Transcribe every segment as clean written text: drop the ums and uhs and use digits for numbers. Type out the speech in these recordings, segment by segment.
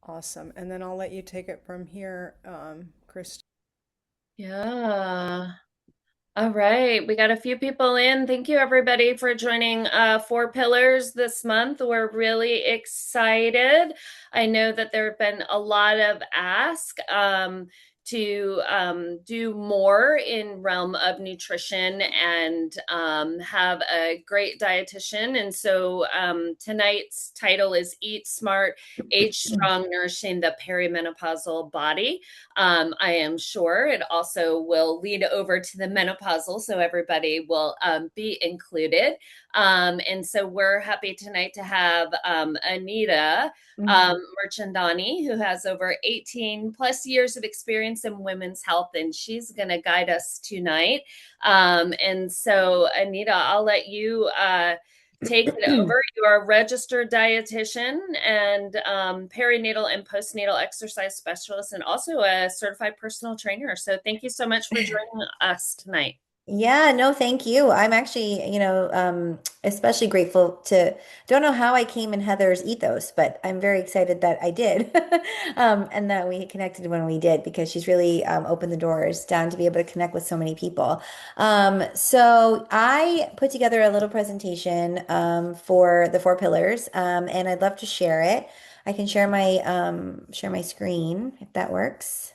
Awesome. And then I'll let you take it from here, Chris. Yeah. All right. We got a few people in. Thank you, everybody, for joining Four Pillars this month. We're really excited. I know that there have been a lot of ask to do more in realm of nutrition and have a great dietitian. And so tonight's title is Eat Smart, Age Strong, Nourishing the Perimenopausal Body. I am sure it also will lead over to the menopausal, so everybody will be included. And so we're happy tonight to have Anita Mhm. Merchandani, who has over 18 plus years of experience in women's health, and she's going to guide us tonight. And so, Anita, I'll let you take it over. You are a registered dietitian and perinatal and postnatal exercise specialist, and also a certified personal trainer. So, thank you so much for joining us tonight. Yeah, no, thank you. I'm actually, especially grateful to, don't know how I came in Heather's ethos, but I'm very excited that I did. And that we connected when we did because she's really opened the doors down to be able to connect with so many people. So I put together a little presentation for the four pillars, and I'd love to share it. I can share my screen if that works.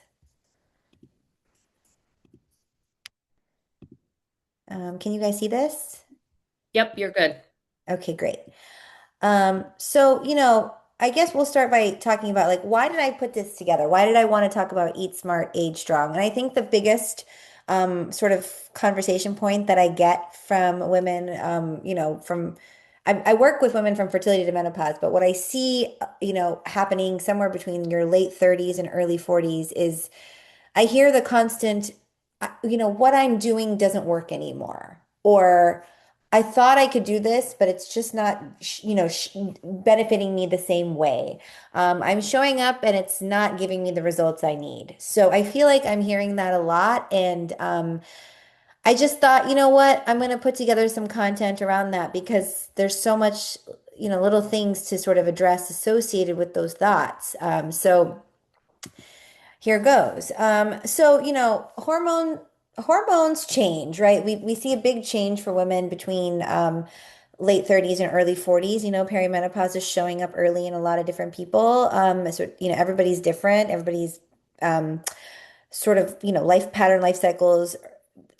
Can you guys see this? Yep, you're good. Okay, great. I guess we'll start by talking about like why did I put this together? Why did I want to talk about Eat Smart, Age Strong? And I think the biggest sort of conversation point that I get from women, from I work with women from fertility to menopause, but what I see, happening somewhere between your late 30s and early 40s is I hear the constant, what I'm doing doesn't work anymore. Or I thought I could do this, but it's just not, benefiting me the same way. I'm showing up and it's not giving me the results I need. So I feel like I'm hearing that a lot. And I just thought, you know what? I'm going to put together some content around that because there's so much, little things to sort of address associated with those thoughts. So here goes. Hormones change, right? We see a big change for women between late 30s and early 40s. Perimenopause is showing up early in a lot of different people. Everybody's different. Everybody's um, sort of, life pattern, life cycles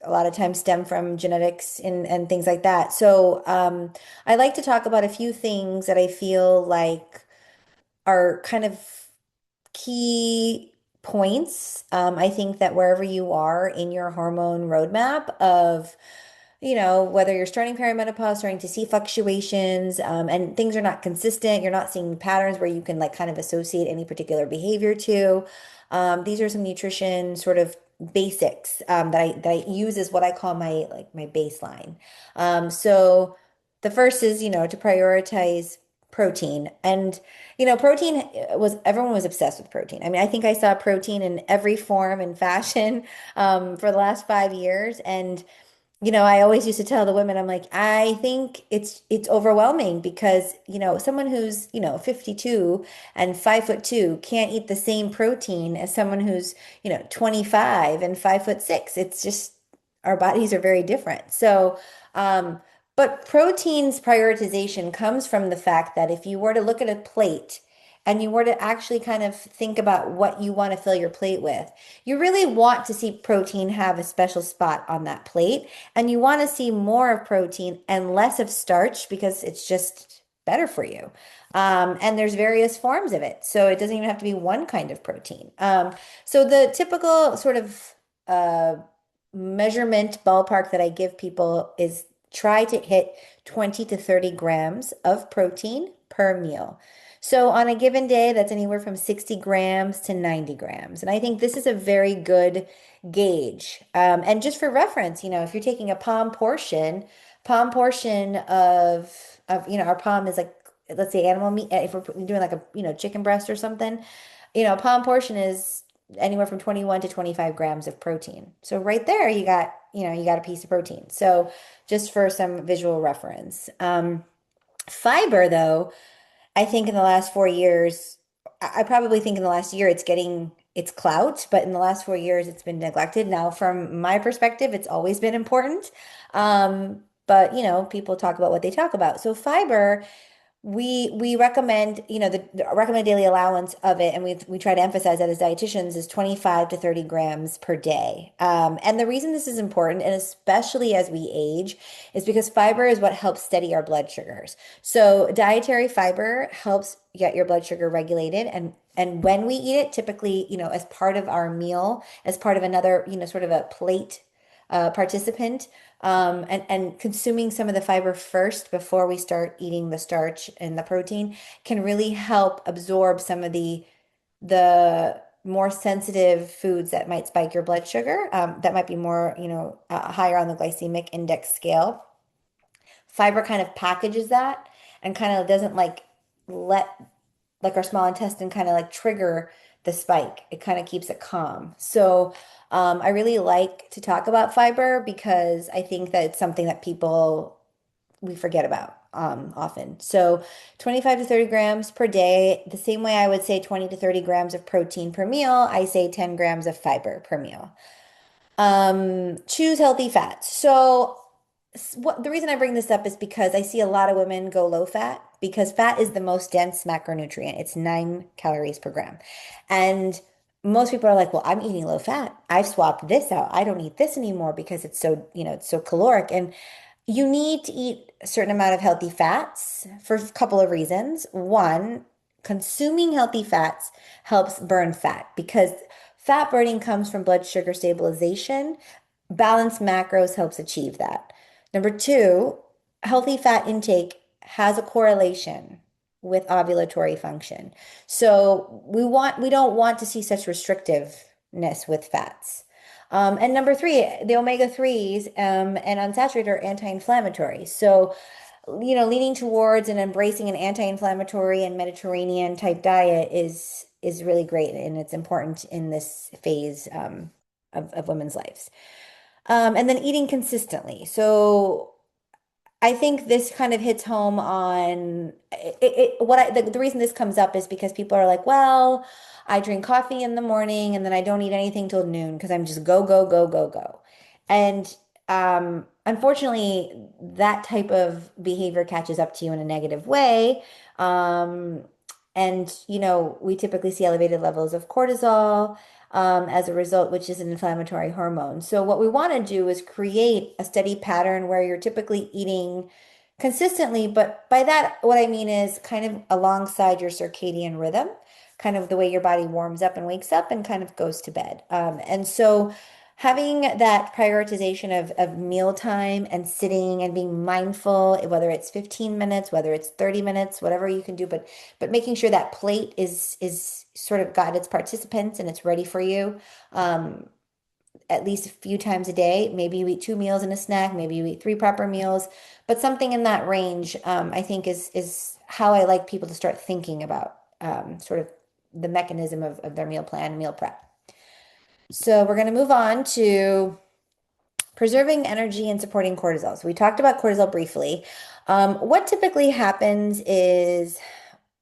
a lot of times stem from genetics and things like that. So I like to talk about a few things that I feel like are kind of key points. I think that wherever you are in your hormone roadmap of, whether you're starting perimenopause, starting to see fluctuations, and things are not consistent, you're not seeing patterns where you can like kind of associate any particular behavior to. These are some nutrition sort of basics that I use as what I call my baseline. So the first is, to prioritize protein. And protein was everyone was obsessed with protein. I mean, I think I saw protein in every form and fashion for the last 5 years. And I always used to tell the women, I'm like, I think it's overwhelming because someone who's 52 and 5'2" can't eat the same protein as someone who's 25 and 5'6". It's just our bodies are very different. So, but protein's prioritization comes from the fact that if you were to look at a plate and you were to actually kind of think about what you want to fill your plate with, you really want to see protein have a special spot on that plate. And you want to see more of protein and less of starch because it's just better for you. And there's various forms of it. So it doesn't even have to be one kind of protein. So the typical sort of uh, measurement ballpark that I give people is try to hit 20 to 30 grams of protein per meal. So on a given day, that's anywhere from 60 grams to 90 grams. And I think this is a very good gauge. And just for reference, if you're taking a palm portion of, our palm is like, let's say animal meat, if we're doing like a, chicken breast or something, a palm portion is anywhere from 21 to 25 grams of protein. So right there, you got a piece of protein. So just for some visual reference. Fiber, though, I think in the last 4 years, I probably think in the last year it's getting its clout, but in the last 4 years it's been neglected. Now, from my perspective, it's always been important. But people talk about what they talk about. So fiber, we recommend, the recommended daily allowance of it, and we try to emphasize that as dietitians is 25 to 30 grams per day. And the reason this is important, and especially as we age, is because fiber is what helps steady our blood sugars. So dietary fiber helps get your blood sugar regulated, and when we eat it, typically, as part of our meal, as part of another, sort of a plate participant, and consuming some of the fiber first before we start eating the starch and the protein can really help absorb some of the more sensitive foods that might spike your blood sugar, that might be more, higher on the glycemic index scale. Fiber kind of packages that and kind of doesn't let like our small intestine kind of like trigger the spike. It kind of keeps it calm. So I really like to talk about fiber because I think that it's something that we forget about often. So 25 to 30 grams per day, the same way I would say 20 to 30 grams of protein per meal, I say 10 grams of fiber per meal. Choose healthy fats. So the reason I bring this up is because I see a lot of women go low fat because fat is the most dense macronutrient. It's 9 calories per gram. And most people are like, well, I'm eating low fat. I've swapped this out. I don't eat this anymore because it's so caloric. And you need to eat a certain amount of healthy fats for a couple of reasons. One, consuming healthy fats helps burn fat because fat burning comes from blood sugar stabilization. Balanced macros helps achieve that. Number two, healthy fat intake has a correlation with ovulatory function. So we don't want to see such restrictiveness with fats. And number three, the omega-3s and unsaturated are anti-inflammatory. So, leaning towards and embracing an anti-inflammatory and Mediterranean type diet is really great, and it's important in this phase of women's lives. And then eating consistently. So I think this kind of hits home on the reason this comes up is because people are like, well, I drink coffee in the morning and then I don't eat anything till noon because I'm just go, go, go, go, go. And unfortunately, that type of behavior catches up to you in a negative way. Um, and, we typically see elevated levels of cortisol as a result, which is an inflammatory hormone. So what we want to do is create a steady pattern where you're typically eating consistently, but by that, what I mean is kind of alongside your circadian rhythm, kind of the way your body warms up and wakes up and kind of goes to bed. And so having that prioritization of mealtime and sitting and being mindful, whether it's 15 minutes, whether it's 30 minutes, whatever you can do, but making sure that plate is sort of got its participants and it's ready for you. At least a few times a day. Maybe you eat 2 meals and a snack, maybe you eat 3 proper meals, but something in that range, I think is how I like people to start thinking about sort of the mechanism of their meal plan, meal prep. So we're going to move on to preserving energy and supporting cortisol. So we talked about cortisol briefly. What typically happens is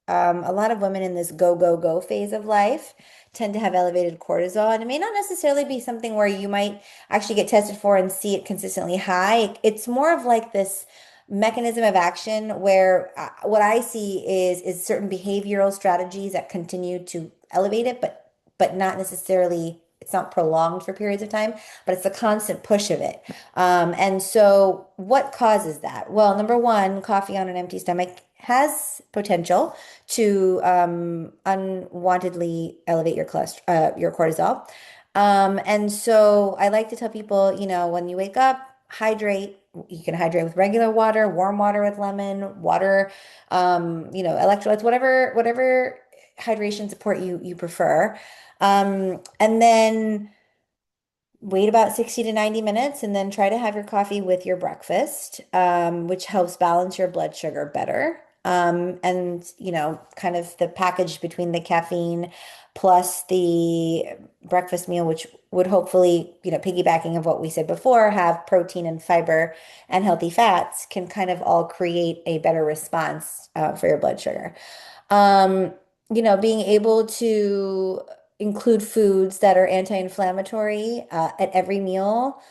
a lot of women in this go, go, go phase of life tend to have elevated cortisol, and it may not necessarily be something where you might actually get tested for and see it consistently high. It's more of like this mechanism of action where what I see is certain behavioral strategies that continue to elevate it, but not necessarily. It's not prolonged for periods of time, but it's the constant push of it. And so, what causes that? Well, number one, coffee on an empty stomach has potential to unwantedly elevate your cortisol. And so I like to tell people, when you wake up, hydrate. You can hydrate with regular water, warm water with lemon, water, electrolytes, whatever hydration support you prefer. And then wait about 60 to 90 minutes and then try to have your coffee with your breakfast, which helps balance your blood sugar better. And kind of the package between the caffeine plus the breakfast meal, which would hopefully, piggybacking of what we said before, have protein and fiber and healthy fats can kind of all create a better response for your blood sugar. Um, being able to include foods that are anti-inflammatory at every meal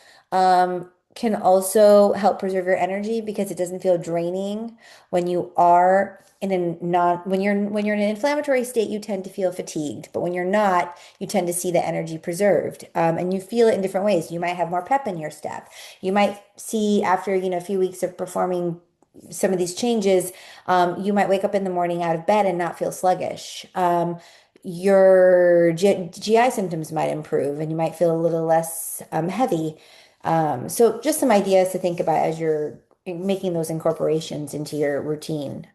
can also help preserve your energy because it doesn't feel draining when you are in a non when you're in an inflammatory state, you tend to feel fatigued, but when you're not, you tend to see the energy preserved, and you feel it in different ways. You might have more pep in your step. You might see after a few weeks of performing some of these changes, you might wake up in the morning out of bed and not feel sluggish. Your GI symptoms might improve and you might feel a little less heavy. So just some ideas to think about as you're making those incorporations into your routine.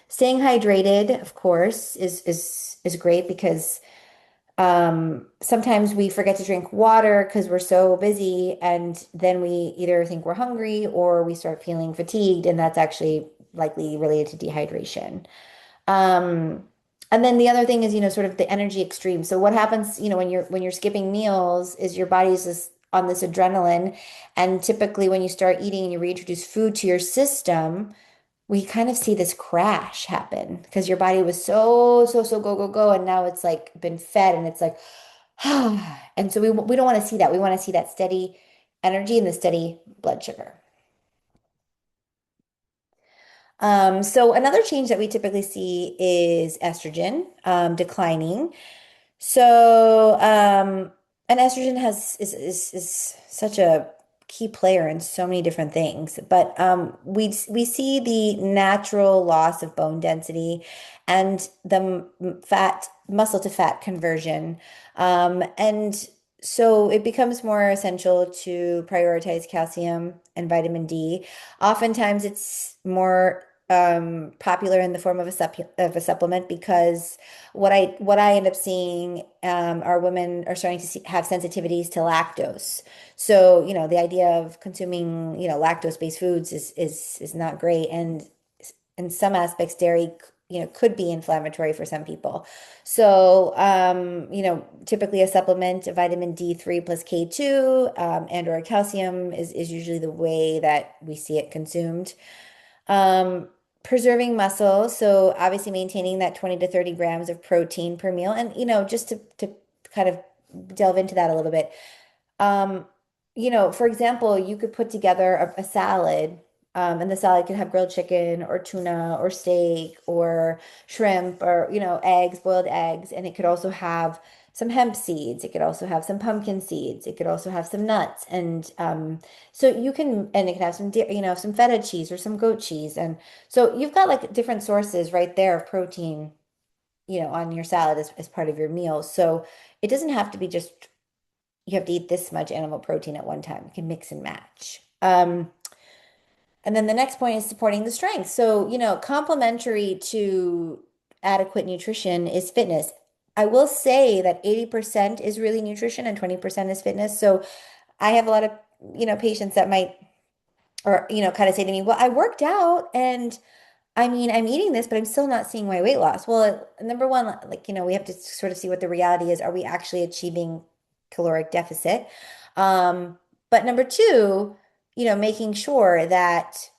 Staying hydrated, of course, is great because sometimes we forget to drink water because we're so busy, and then we either think we're hungry or we start feeling fatigued, and that's actually likely related to dehydration. Um, and then the other thing is, sort of the energy extreme. So what happens, when you're skipping meals is your body's on this adrenaline, and typically when you start eating and you reintroduce food to your system, we kind of see this crash happen because your body was so go go go, and now it's like been fed and it's like and so we don't want to see that. We want to see that steady energy and the steady blood sugar. So another change that we typically see is estrogen declining. So, and estrogen is such a key player in so many different things, but we see the natural loss of bone density and the fat muscle to fat conversion, and so it becomes more essential to prioritize calcium and vitamin D. Oftentimes, it's more popular in the form of a supplement because what I end up seeing are women are starting to have sensitivities to lactose. So, the idea of consuming, lactose-based foods is not great. And in some aspects, dairy, could be inflammatory for some people. So, typically a supplement, a vitamin D3 plus K2, and or calcium is usually the way that we see it consumed. Um, Preserving muscle, so obviously maintaining that 20 to 30 grams of protein per meal. And, just to kind of delve into that a little bit, um, for example, you could put together a salad, and the salad could have grilled chicken or tuna or steak or shrimp or, eggs, boiled eggs. And it could also have some hemp seeds. It could also have some pumpkin seeds. It could also have some nuts. And so and it could have some feta cheese or some goat cheese. And so you've got like different sources right there of protein, on your salad as part of your meal. So it doesn't have to be just you have to eat this much animal protein at one time. You can mix and match. And then the next point is supporting the strength. So, complementary to adequate nutrition is fitness. I will say that 80% is really nutrition and 20% is fitness. So I have a lot of, patients that might, or, kind of say to me, well, I worked out and I mean, I'm eating this, but I'm still not seeing my weight loss. Well, number one, like, we have to sort of see what the reality is. Are we actually achieving caloric deficit? Um, but number two, making sure that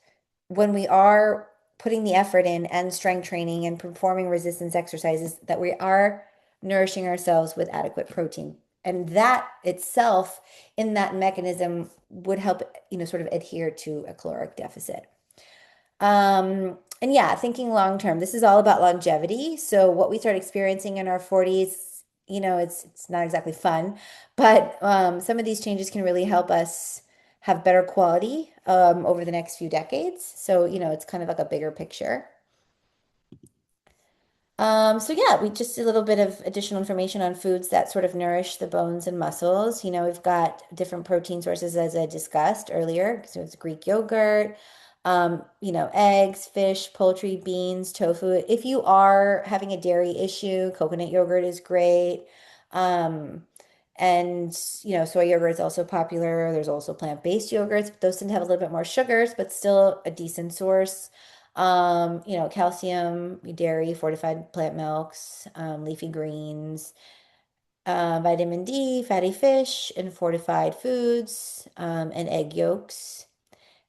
when we are putting the effort in and strength training and performing resistance exercises, that we are nourishing ourselves with adequate protein. And that itself, in that mechanism, would help, sort of adhere to a caloric deficit. And yeah, thinking long term, this is all about longevity. So what we start experiencing in our 40s, it's not exactly fun, but some of these changes can really help us have better quality over the next few decades. So, it's kind of like a bigger picture. So yeah, we just a little bit of additional information on foods that sort of nourish the bones and muscles. We've got different protein sources as I discussed earlier. So it's Greek yogurt, eggs, fish, poultry, beans, tofu. If you are having a dairy issue, coconut yogurt is great. Um, and soy yogurt is also popular. There's also plant-based yogurts, but those tend to have a little bit more sugars, but still a decent source. Calcium, dairy, fortified plant milks, leafy greens, vitamin D, fatty fish, and fortified foods, and egg yolks.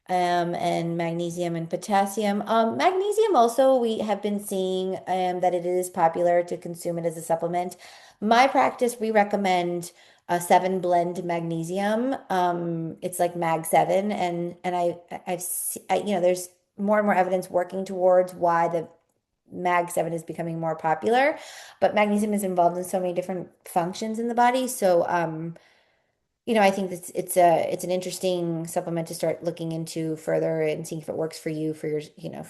and magnesium and potassium. Magnesium also, we have been seeing that it is popular to consume it as a supplement. My practice, we recommend a 7 blend magnesium. It's like Mag 7, and there's more and more evidence working towards why the Mag 7 is becoming more popular, but magnesium is involved in so many different functions in the body. So, I think it's an interesting supplement to start looking into further and seeing if it works for you for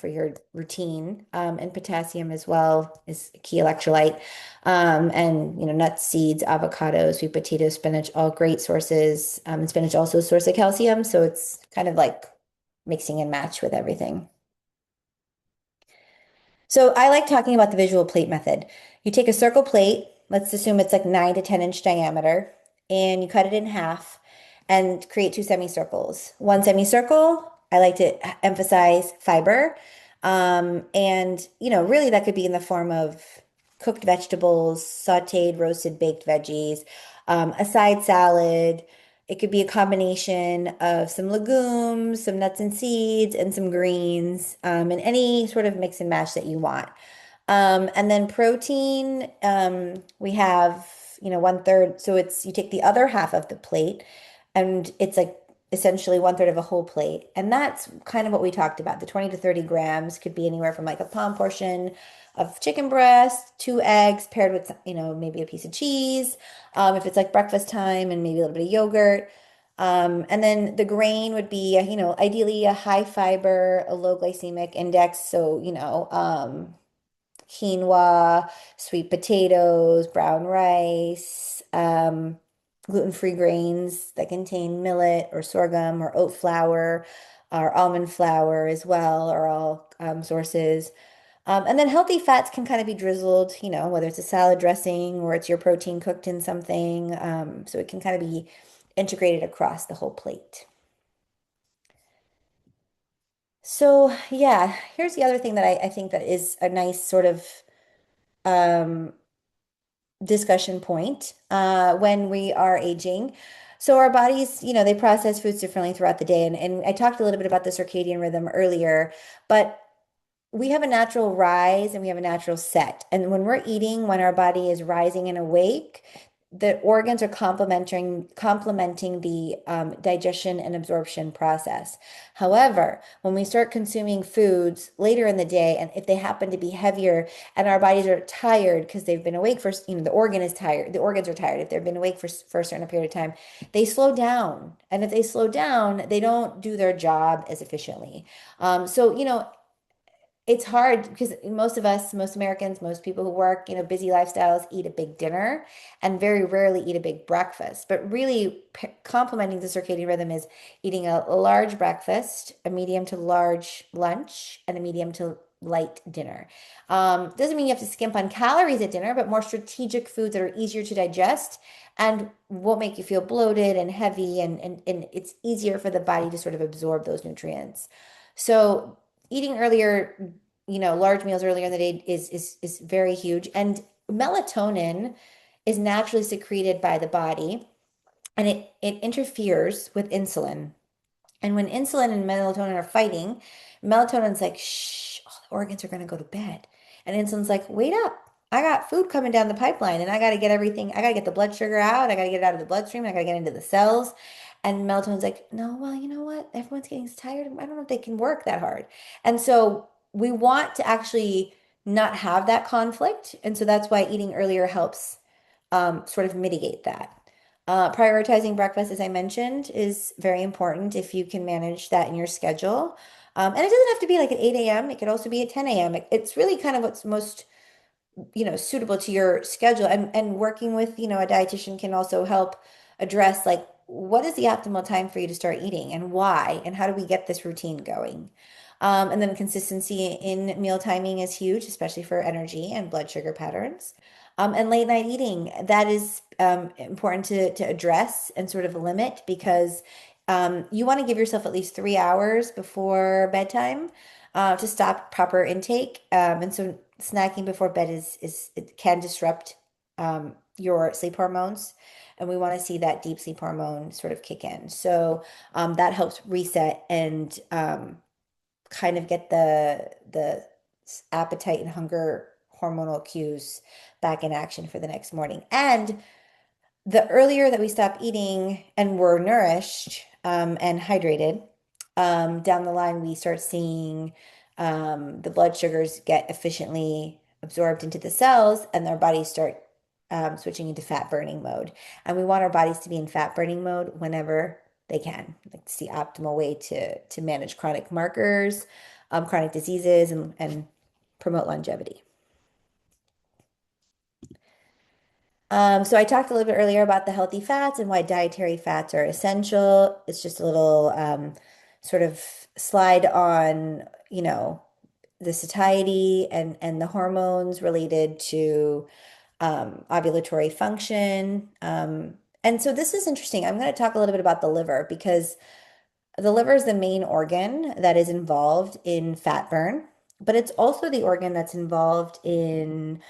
your routine. And potassium as well is a key electrolyte. And nuts, seeds, avocados, sweet potatoes, spinach, all great sources. And spinach also a source of calcium, so it's kind of like mixing and match with everything. So I like talking about the visual plate method. You take a circle plate, let's assume it's like 9 to 10 inch diameter, and you cut it in half and create two semicircles. One semicircle, I like to emphasize fiber. And really that could be in the form of cooked vegetables, sauteed, roasted, baked veggies, a side salad. It could be a combination of some legumes, some nuts and seeds, and some greens, and any sort of mix and match that you want. And then protein, we have, 1/3. So you take the other half of the plate, and it's like essentially 1/3 of a whole plate. And that's kind of what we talked about. The 20 to 30 grams could be anywhere from like a palm portion of chicken breast, 2 eggs paired with, maybe a piece of cheese. If it's like breakfast time, and maybe a little bit of yogurt. And then the grain would be, ideally a high fiber, a low glycemic index. So, quinoa, sweet potatoes, brown rice, gluten-free grains that contain millet or sorghum or oat flour or almond flour as well are all sources. And then healthy fats can kind of be drizzled, whether it's a salad dressing or it's your protein cooked in something. So it can kind of be integrated across the whole plate. So yeah, here's the other thing that I think that is a nice sort of um, discussion point when we are aging. So our bodies, they process foods differently throughout the day. And I talked a little bit about the circadian rhythm earlier, but we have a natural rise and we have a natural set. And when we're eating, when our body is rising and awake, the organs are complementing the digestion and absorption process. However, when we start consuming foods later in the day, and if they happen to be heavier, and our bodies are tired because they've been awake for, the organ is tired, the organs are tired. If they've been awake for a certain period of time, they slow down. And if they slow down, they don't do their job as efficiently. So, it's hard because most of us, most Americans, most people who work, busy lifestyles eat a big dinner and very rarely eat a big breakfast. But really complementing the circadian rhythm is eating a large breakfast, a medium to large lunch, and a medium to light dinner. Doesn't mean you have to skimp on calories at dinner, but more strategic foods that are easier to digest and won't make you feel bloated and heavy, and it's easier for the body to sort of absorb those nutrients. So eating earlier, large meals earlier in the day is very huge. And melatonin is naturally secreted by the body, and it interferes with insulin. And when insulin and melatonin are fighting, melatonin's like, shh, all the organs are going to go to bed. And insulin's like, wait up. I got food coming down the pipeline and I got to get everything. I got to get the blood sugar out. I got to get it out of the bloodstream. I got to get into the cells. And melatonin's like, no, well, you know what? Everyone's getting tired. I don't know if they can work that hard. And so we want to actually not have that conflict. And so that's why eating earlier helps sort of mitigate that. Prioritizing breakfast, as I mentioned, is very important if you can manage that in your schedule. And it doesn't have to be like at 8 a.m. It could also be at 10 a.m. It's really kind of what's most, suitable to your schedule. And working with, a dietitian can also help address like what is the optimal time for you to start eating and why, and how do we get this routine going? And then consistency in meal timing is huge, especially for energy and blood sugar patterns. And late night eating, that is important to address and sort of limit because you want to give yourself at least 3 hours before bedtime to stop proper intake. And so snacking before bed it can disrupt your sleep hormones, and we want to see that deep sleep hormone sort of kick in. So that helps reset and kind of get the appetite and hunger hormonal cues back in action for the next morning. And the earlier that we stop eating and we're nourished and hydrated, down the line we start seeing the blood sugars get efficiently absorbed into the cells, and our bodies start switching into fat burning mode. And we want our bodies to be in fat burning mode whenever they can. Like it's the optimal way to manage chronic markers, chronic diseases, and promote longevity. So I talked a little bit earlier about the healthy fats and why dietary fats are essential. It's just a little sort of slide on, the satiety and the hormones related to ovulatory function. And so this is interesting. I'm going to talk a little bit about the liver because the liver is the main organ that is involved in fat burn, but it's also the organ that's involved in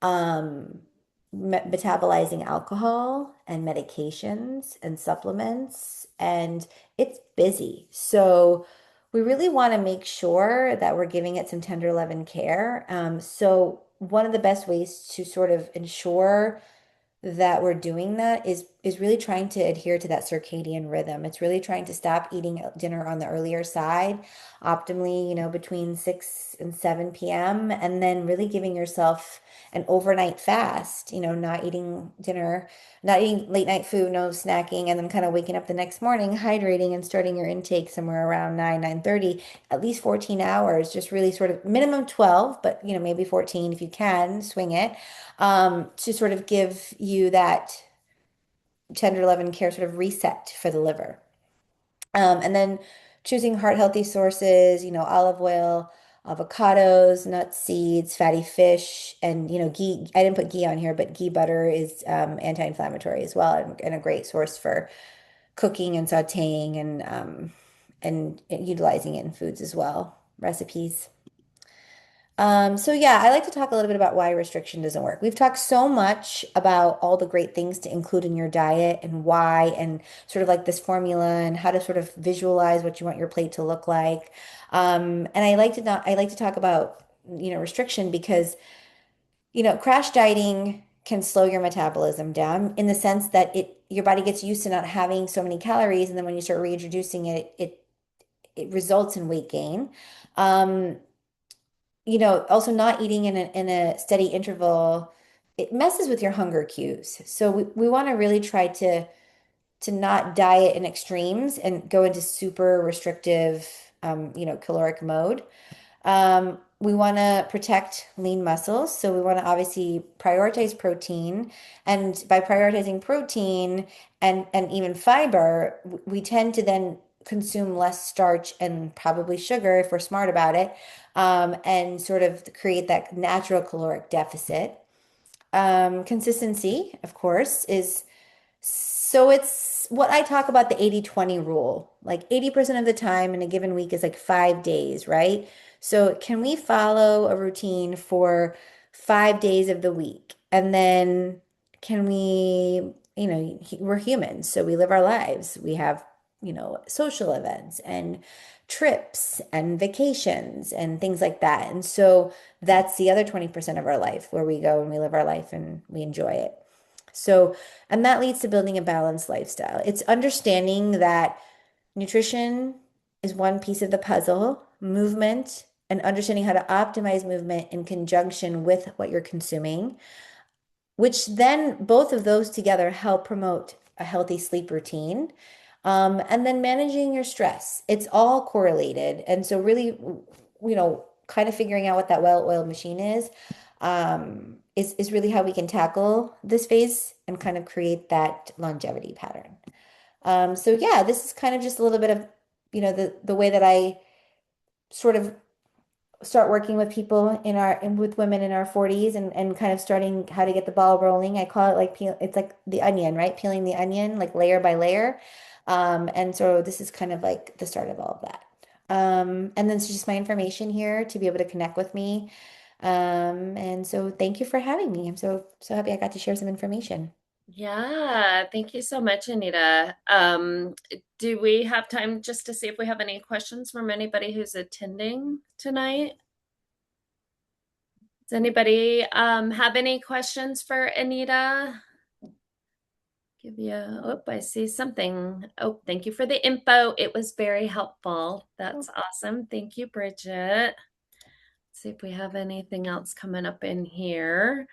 um, metabolizing alcohol and medications and supplements, and it's busy. So we really want to make sure that we're giving it some tender love and care. So one of the best ways to sort of ensure that we're doing that is really trying to adhere to that circadian rhythm. It's really trying to stop eating dinner on the earlier side, optimally, between 6 and 7 p.m., and then really giving yourself an overnight fast, not eating dinner, not eating late night food, no snacking, and then kind of waking up the next morning, hydrating and starting your intake somewhere around 9:30, at least 14 hours, just really sort of minimum 12, but maybe 14 if you can swing it, to sort of give you that tender love and care sort of reset for the liver. And then choosing heart healthy sources, olive oil, avocados, nuts, seeds, fatty fish, and ghee. I didn't put ghee on here, but ghee butter is anti-inflammatory as well, and a great source for cooking and sautéing and utilizing it in foods as well, recipes. So yeah, I like to talk a little bit about why restriction doesn't work. We've talked so much about all the great things to include in your diet and why, and sort of like this formula and how to sort of visualize what you want your plate to look like. And I like to talk about, restriction because, crash dieting can slow your metabolism down in the sense that your body gets used to not having so many calories, and then when you start reintroducing it, it results in weight gain. Um, also not eating in a steady interval, it messes with your hunger cues. So we want to really try to not diet in extremes and go into super restrictive, caloric mode. We want to protect lean muscles. So we want to obviously prioritize protein. And by prioritizing protein and even fiber, we tend to then consume less starch and probably sugar if we're smart about it, and sort of create that natural caloric deficit. Consistency, of course, is so it's what I talk about, the 80/20 rule. Like 80% of the time in a given week is like 5 days, right? So can we follow a routine for 5 days of the week? And then can we, we're humans, so we live our lives. We have, social events and trips and vacations and things like that. And so that's the other 20% of our life where we go and we live our life and we enjoy it. So, and that leads to building a balanced lifestyle. It's understanding that nutrition is one piece of the puzzle, movement, and understanding how to optimize movement in conjunction with what you're consuming, which then both of those together help promote a healthy sleep routine. And then managing your stress. It's all correlated. And so really, kind of figuring out what that well-oiled machine is really how we can tackle this phase and kind of create that longevity pattern. So yeah, this is kind of just a little bit of, the way that I sort of start working with people with women in our 40s, and kind of starting how to get the ball rolling. I call it like it's like the onion, right? Peeling the onion like layer by layer. And so this is kind of like the start of all of that. And then it's just my information here to be able to connect with me. And so thank you for having me. I'm so happy I got to share some information. Yeah, thank you so much, Anita. Do we have time just to see if we have any questions from anybody who's attending tonight? Does anybody have any questions for Anita? Give you, oh, I see something. Oh, thank you for the info. It was very helpful. That's awesome. Thank you, Bridget. See if we have anything else coming up in here.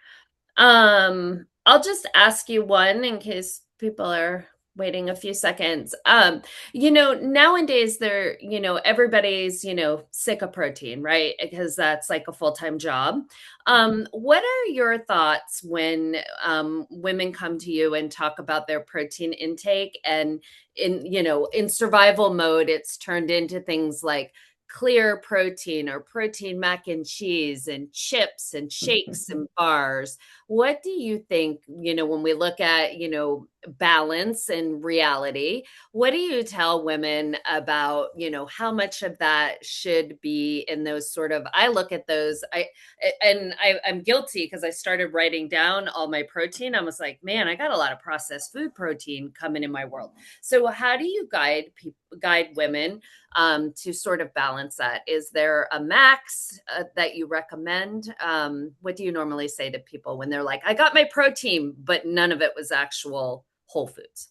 I'll just ask you one in case people are waiting a few seconds. Nowadays everybody's, sick of protein, right? Because that's like a full-time job. What are your thoughts when women come to you and talk about their protein intake and in survival mode, it's turned into things like clear protein or protein mac and cheese and chips and shakes and bars. What do you think, when we look at, balance and reality, what do you tell women about, how much of that should be in those sort of, I look at those, I'm guilty because I started writing down all my protein. I was like, man, I got a lot of processed food protein coming in my world. So how do you guide women to sort of balance that? Is there a max that you recommend? What do you normally say to people when they're like, I got my protein, but none of it was actual whole foods?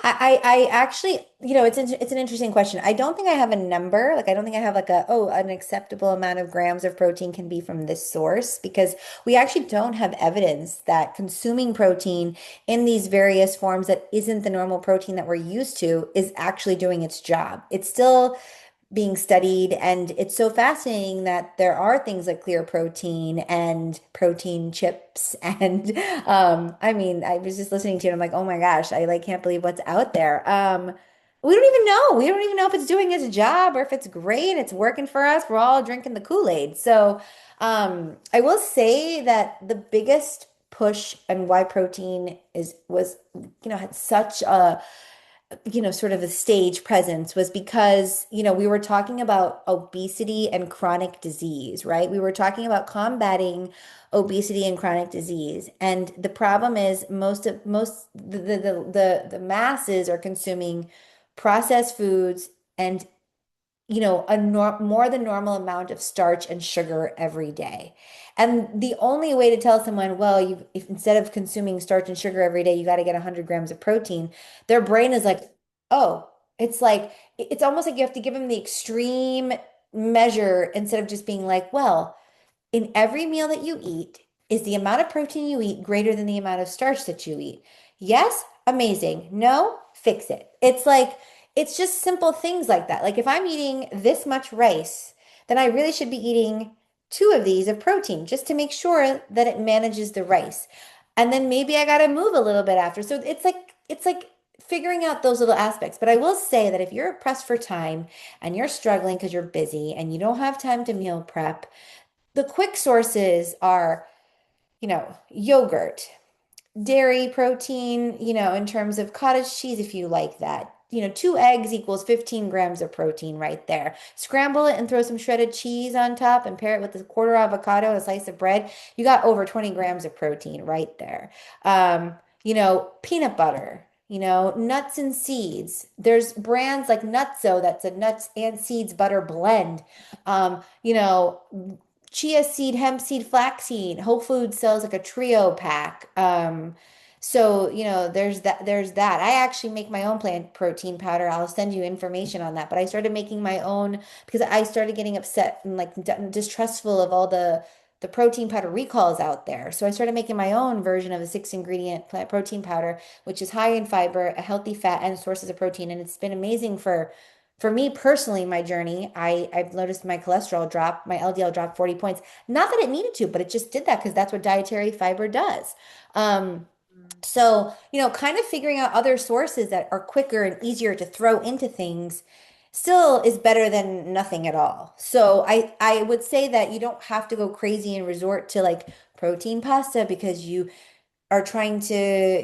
I actually, it's an interesting question. I don't think I have a number. Like, I don't think I have like an acceptable amount of grams of protein can be from this source because we actually don't have evidence that consuming protein in these various forms that isn't the normal protein that we're used to is actually doing its job. It's still being studied. And it's so fascinating that there are things like clear protein and protein chips. And I mean, I was just listening to it. I'm like, oh my gosh, I like can't believe what's out there. We don't even know. We don't even know if it's doing its job or if it's great. It's working for us. We're all drinking the Kool-Aid. So I will say that the biggest push and why protein had such a sort of a stage presence was because, we were talking about obesity and chronic disease, right? We were talking about combating obesity and chronic disease. And the problem is the masses are consuming processed foods and more than normal amount of starch and sugar every day. And the only way to tell someone, well, if instead of consuming starch and sugar every day, you got to get 100 grams of protein, their brain is like, oh, it's almost like you have to give them the extreme measure instead of just being like, well, in every meal that you eat, is the amount of protein you eat greater than the amount of starch that you eat? Yes, amazing. No, fix it. It's just simple things like that. Like if I'm eating this much rice, then I really should be eating two of these of protein just to make sure that it manages the rice. And then maybe I got to move a little bit after. So it's like figuring out those little aspects. But I will say that if you're pressed for time and you're struggling because you're busy and you don't have time to meal prep, the quick sources are, yogurt, dairy protein, in terms of cottage cheese, if you like that. 2 eggs equals 15 grams of protein right there. Scramble it and throw some shredded cheese on top and pair it with a quarter avocado and a slice of bread. You got over 20 grams of protein right there. Peanut butter, nuts and seeds. There's brands like Nutso that's a nuts and seeds butter blend. Chia seed, hemp seed, flaxseed. Whole Foods sells like a trio pack. So, there's that. I actually make my own plant protein powder. I'll send you information on that. But I started making my own because I started getting upset and like distrustful of all the protein powder recalls out there. So I started making my own version of a 6 ingredient plant protein powder, which is high in fiber, a healthy fat, and sources of protein. And it's been amazing for me personally, my journey. I've noticed my cholesterol drop, my LDL dropped 40 points. Not that it needed to, but it just did that because that's what dietary fiber does. Um, so, kind of figuring out other sources that are quicker and easier to throw into things still is better than nothing at all. So I would say that you don't have to go crazy and resort to like protein pasta because you are trying to,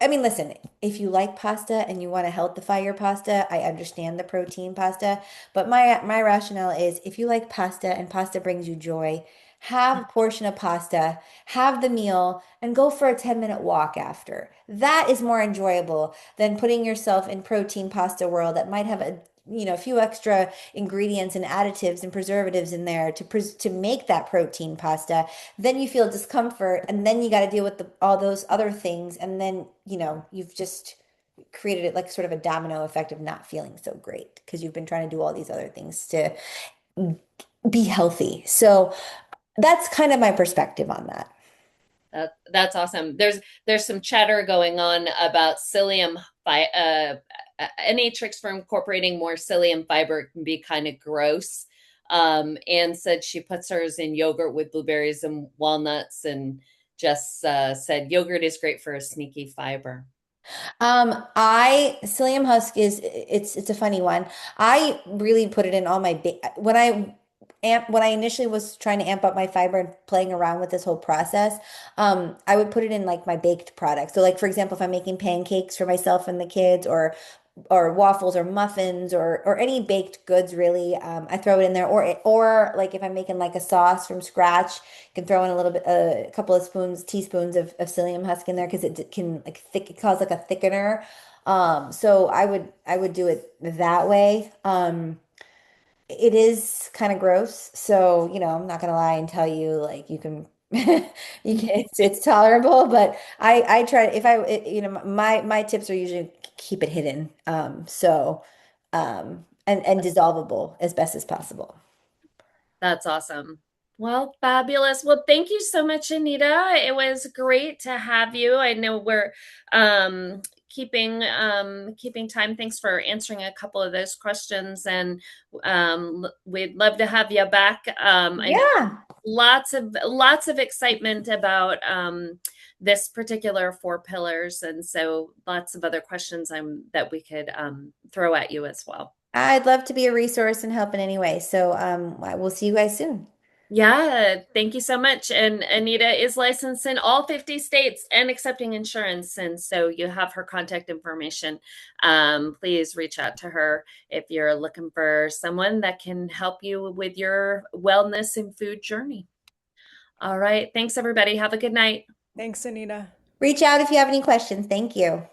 I mean, listen, if you like pasta and you want to healthify your pasta, I understand the protein pasta, but my rationale is if you like pasta and pasta brings you joy, have a portion of pasta, have the meal, and go for a 10-minute walk after. That is more enjoyable than putting yourself in protein pasta world that might have a few extra ingredients and additives and preservatives in there to make that protein pasta. Then you feel discomfort, and then you got to deal with all those other things, and then you've just created it like sort of a domino effect of not feeling so great because you've been trying to do all these other things to be healthy. So that's kind of my perspective on that. That's awesome. There's some chatter going on about psyllium any tricks for incorporating more psyllium fiber can be kind of gross. Anne said she puts hers in yogurt with blueberries and walnuts, and just said yogurt is great for a sneaky fiber. I psyllium husk it's a funny one. I really put it in all my when I initially was trying to amp up my fiber and playing around with this whole process, I would put it in like my baked products. So like for example, if I'm making pancakes for myself and the kids or waffles or muffins or any baked goods really, I throw it in there or like if I'm making like a sauce from scratch, you can throw in a little bit a couple of teaspoons of psyllium husk in there because it can like thick it causes like a thickener. So I would do it that way. It is kind of gross, so I'm not gonna lie and tell you like you can it's tolerable, but I try if I my tips are usually keep it hidden. And dissolvable as best as possible. That's awesome. Well, fabulous. Well, thank you so much, Anita. It was great to have you. I know we're keeping time. Thanks for answering a couple of those questions, and we'd love to have you back. I know Yeah. lots of excitement about this particular four pillars, and so lots of other questions that we could throw at you as well. I'd love to be a resource and help in any way. So we'll see you guys soon. Yeah, thank you so much. And Anita is licensed in all 50 states and accepting insurance. And so you have her contact information. Please reach out to her if you're looking for someone that can help you with your wellness and food journey. All right. Thanks, everybody. Have a good night. Thanks, Anita. Reach out if you have any questions. Thank you.